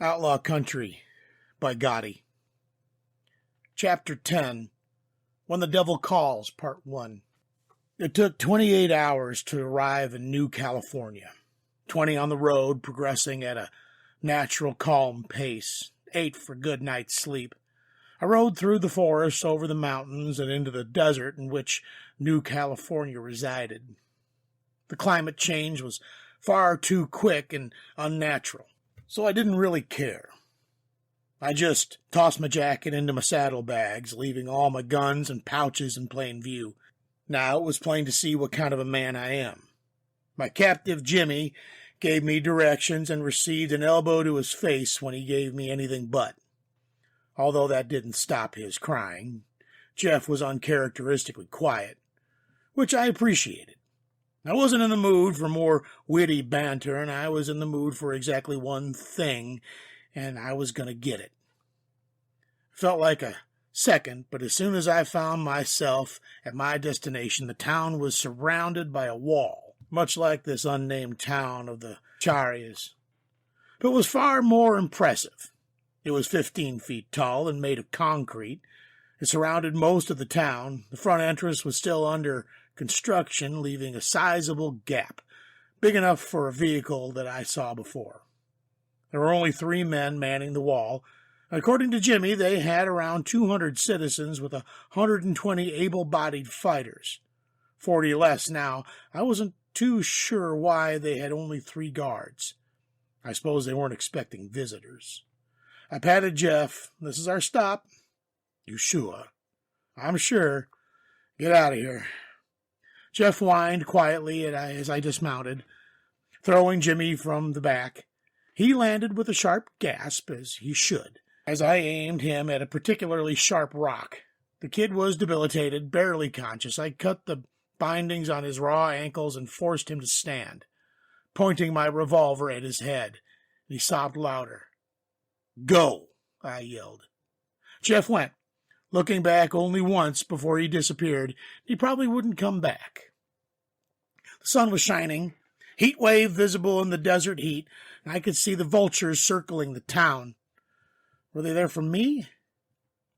Outlaw Country by Ghotty. Chapter 10, When the Devil Calls, Part 1. It took 28 hours to arrive in New California. 20 on the road, progressing at a natural, calm pace. 8 for a good night's sleep. I rode through the forests, over the mountains, and into the desert in which New California resided. The climate change was far too quick and unnatural, so I didn't really care. I just tossed my jacket into my saddlebags, leaving all my guns and pouches in plain view. Now it was plain to see what kind of a man I am. My captive Jimmy gave me directions and received an elbow to his face when he gave me anything but. Although that didn't stop his crying, Jeff was uncharacteristically quiet, which I appreciated. I wasn't in the mood for more witty banter, and I was in the mood for exactly one thing, and I was going to get it. Felt like a second, but as soon as I found myself at my destination, the town was surrounded by a wall, much like this unnamed town of the Charias. But it was far more impressive. It was 15 feet tall and made of concrete. It surrounded most of the town. The front entrance was still under construction, leaving a sizable gap, big enough for a vehicle that I saw before. There were only 3 men manning the wall. According to Jimmy, they had around 200 citizens with 120 able-bodied fighters. 40 less now. I wasn't too sure why they had only 3 guards. I suppose they weren't expecting visitors. I patted Jeff. "This is our stop." "You sure?" "I'm sure. Get out of here." Jeff whined quietly as I dismounted, throwing Jimmy from the back. He landed with a sharp gasp, as he should, as I aimed him at a particularly sharp rock. The kid was debilitated, barely conscious. I cut the bindings on his raw ankles and forced him to stand, pointing my revolver at his head. He sobbed louder. "Go," I yelled. Jeff went, looking back only once before he disappeared. He probably wouldn't come back. The sun was shining, heat wave visible in the desert heat, and I could see the vultures circling the town. Were they there for me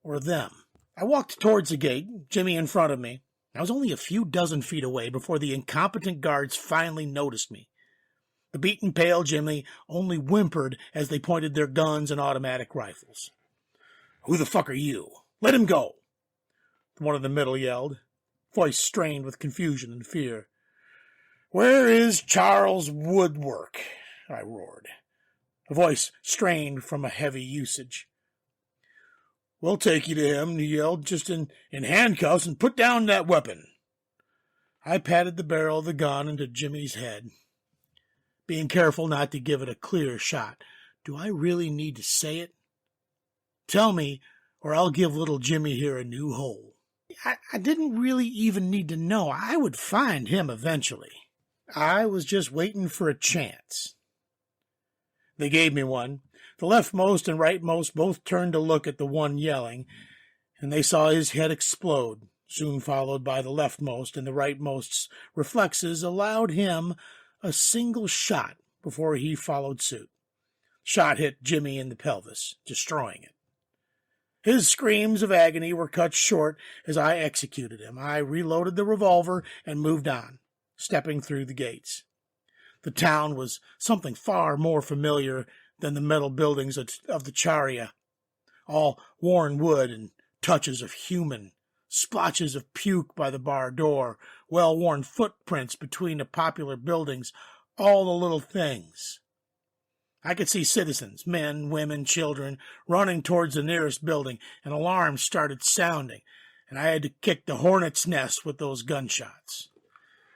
or them? I walked towards the gate, Jimmy in front of me. I was only a few dozen feet away before the incompetent guards finally noticed me. The beaten pale Jimmy only whimpered as they pointed their guns and automatic rifles. "Who the fuck are you? Let him go!" The one in the middle yelled, voice strained with confusion and fear. "Where is Charles Woodwork?" I roared, a voice strained from a heavy usage. "We'll take you to him," he yelled, "just in handcuffs, and put down that weapon." I patted the barrel of the gun into Jimmy's head, being careful not to give it a clear shot. Do I really need to say it? Tell me, or I'll give little Jimmy here a new hole. I didn't really even need to know. I would find him eventually. I was just waiting for a chance. They gave me one. The leftmost and rightmost both turned to look at the one yelling, and they saw his head explode, soon followed by the leftmost, and the rightmost's reflexes allowed him a single shot before he followed suit. Shot hit Jimmy in the pelvis, destroying it. His screams of agony were cut short as I executed him. I reloaded the revolver and moved on, stepping through the gates. The town was something far more familiar than the metal buildings of the Charia, all worn wood and touches of human, splotches of puke by the bar door, well-worn footprints between the popular buildings, all the little things. I could see citizens, men, women, children, running towards the nearest building, and alarms started sounding, and I had to kick the hornet's nest with those gunshots.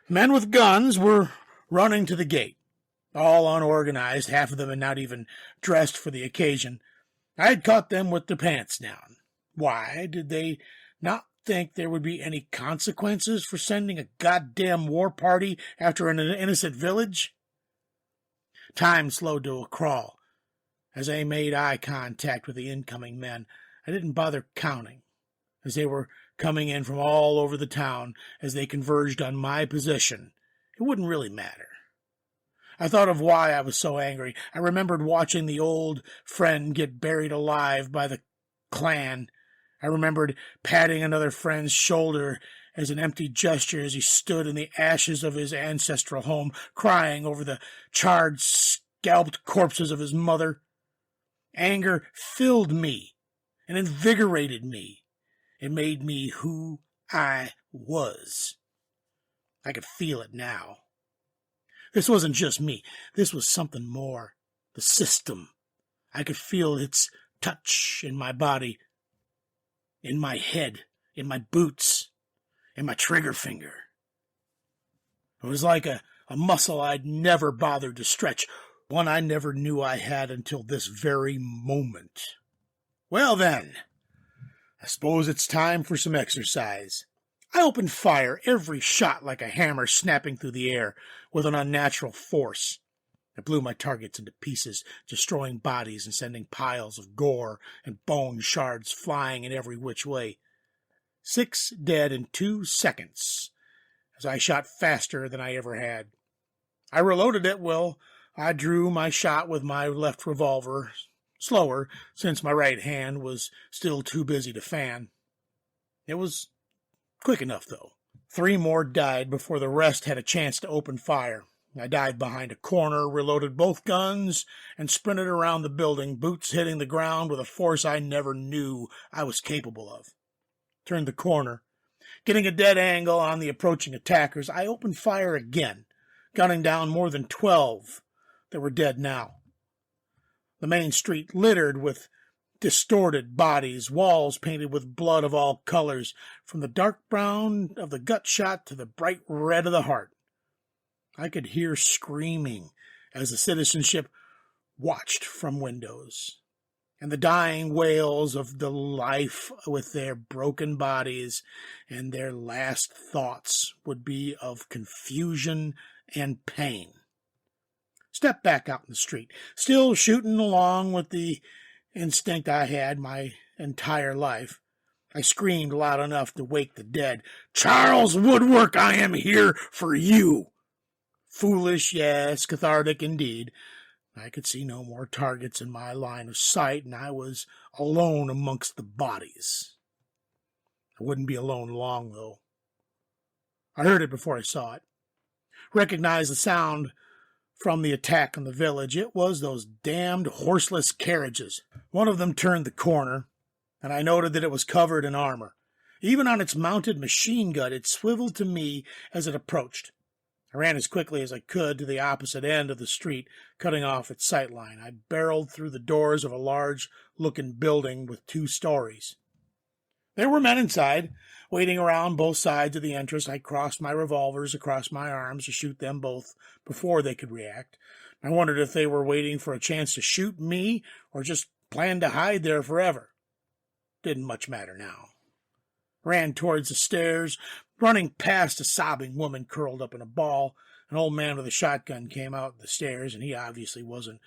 Men with guns were running to the gate, all unorganized, half of them had not even dressed for the occasion. I had caught them with their pants down. Why did they not think there would be any consequences for sending a goddamn war party after an innocent village? Time slowed to a crawl as I made eye contact with the incoming men. I didn't bother counting, as they were coming in from all over the town. As they converged on my position, it wouldn't really matter. I thought of why I was so angry. I remembered watching the old friend get buried alive by the clan. I remembered patting another friend's shoulder as an empty gesture as he stood in the ashes of his ancestral home, crying over the charred, scalped corpses of his mother. Anger filled me and invigorated me. It made me who I was. I could feel it now. This wasn't just me. This was something more. The system. I could feel its touch in my body, in my head, in my boots, in my trigger finger. It was like a muscle I'd never bothered to stretch, one I never knew I had until this very moment. Well then, I suppose it's time for some exercise. I opened fire, every shot like a hammer snapping through the air with an unnatural force. I blew my targets into pieces, destroying bodies and sending piles of gore and bone shards flying in every which way. 6 dead in 2 seconds, as I shot faster than I ever had. I reloaded it. Well, I drew my shot with my left revolver, slower, since my right hand was still too busy to fan. It was quick enough, though. 3 more died before the rest had a chance to open fire. I dived behind a corner, reloaded both guns, and sprinted around the building, boots hitting the ground with a force I never knew I was capable of. Turned the corner. Getting a dead angle on the approaching attackers, I opened fire again, gunning down more than 12 that were dead now. The main street littered with distorted bodies, walls painted with blood of all colors, from the dark brown of the gut shot to the bright red of the heart. I could hear screaming as the citizenship watched from windows, and the dying wails of the life with their broken bodies, and their last thoughts would be of confusion and pain. Stepped back out in the street, still shooting along with the instinct I had my entire life. I screamed loud enough to wake the dead. "Charles Woodwork, I am here for you!" Foolish, yes, cathartic indeed. I could see no more targets in my line of sight, and I was alone amongst the bodies. I wouldn't be alone long, though. I heard it before I saw it. Recognized the sound from the attack on the village. It was those damned horseless carriages. One of them turned the corner, and I noted that it was covered in armor. Even on its mounted machine gun, it swiveled to me as it approached. I ran as quickly as I could to the opposite end of the street, cutting off its sight line. I barreled through the doors of a large-looking building with 2 stories. There were men inside, waiting around both sides of the entrance. I crossed my revolvers across my arms to shoot them both before they could react. I wondered if they were waiting for a chance to shoot me or just planned to hide there forever. Didn't much matter now. Ran towards the stairs, running past a sobbing woman curled up in a ball. An old man with a shotgun came out the stairs, and he obviously wasn't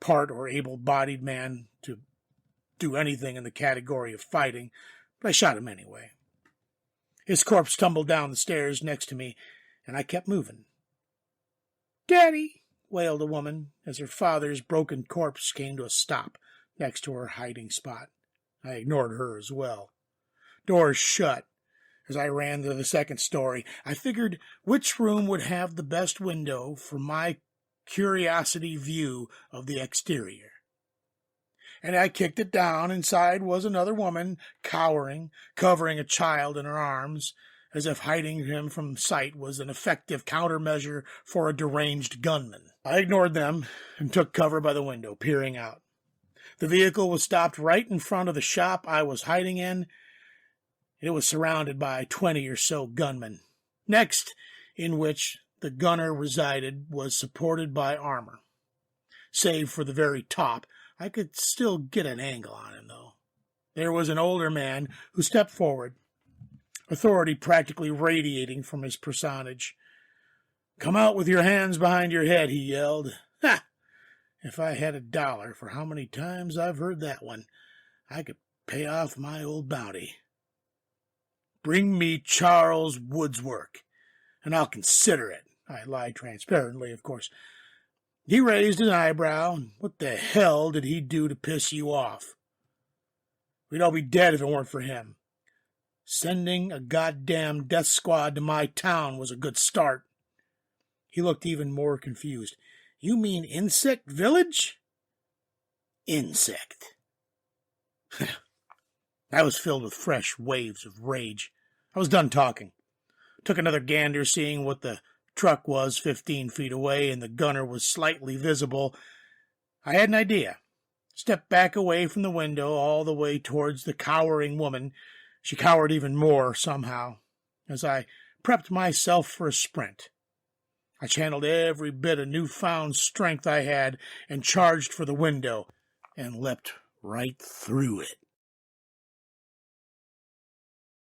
part or able-bodied man to do anything in the category of fighting, but I shot him anyway. His corpse tumbled down the stairs next to me, and I kept moving. "Daddy," wailed a woman as her father's broken corpse came to a stop next to her hiding spot. I ignored her as well. Doors shut. As I ran to the second story, I figured which room would have the best window for my curiosity view of the exterior. And I kicked it down. Inside was another woman, cowering, covering a child in her arms, as if hiding him from sight was an effective countermeasure for a deranged gunman. I ignored them and took cover by the window, peering out. The vehicle was stopped right in front of the shop I was hiding in. It was surrounded by 20 or so gunmen. Next, in which the gunner resided, was supported by armor. Save for the very top, I could still get an angle on him, though. There was an older man who stepped forward, authority practically radiating from his personage. "Come out with your hands behind your head," he yelled. "Ha! If I had $1 for how many times I've heard that one, I could pay off my old bounty. Bring me Charles Woodwork, and I'll consider it." I lied transparently, of course. He raised an eyebrow. What the hell did he do to piss you off? We'd all be dead if it weren't for him. Sending a goddamn death squad to my town was a good start. He looked even more confused. You mean Insect Village? Insect. I was filled with fresh waves of rage. I was done talking. Took another gander, seeing what the truck was 15 feet away and the gunner was slightly visible. I had an idea. Stepped back away from the window all the way towards the cowering woman. She cowered even more, somehow, as I prepped myself for a sprint. I channeled every bit of newfound strength I had and charged for the window and leapt right through it.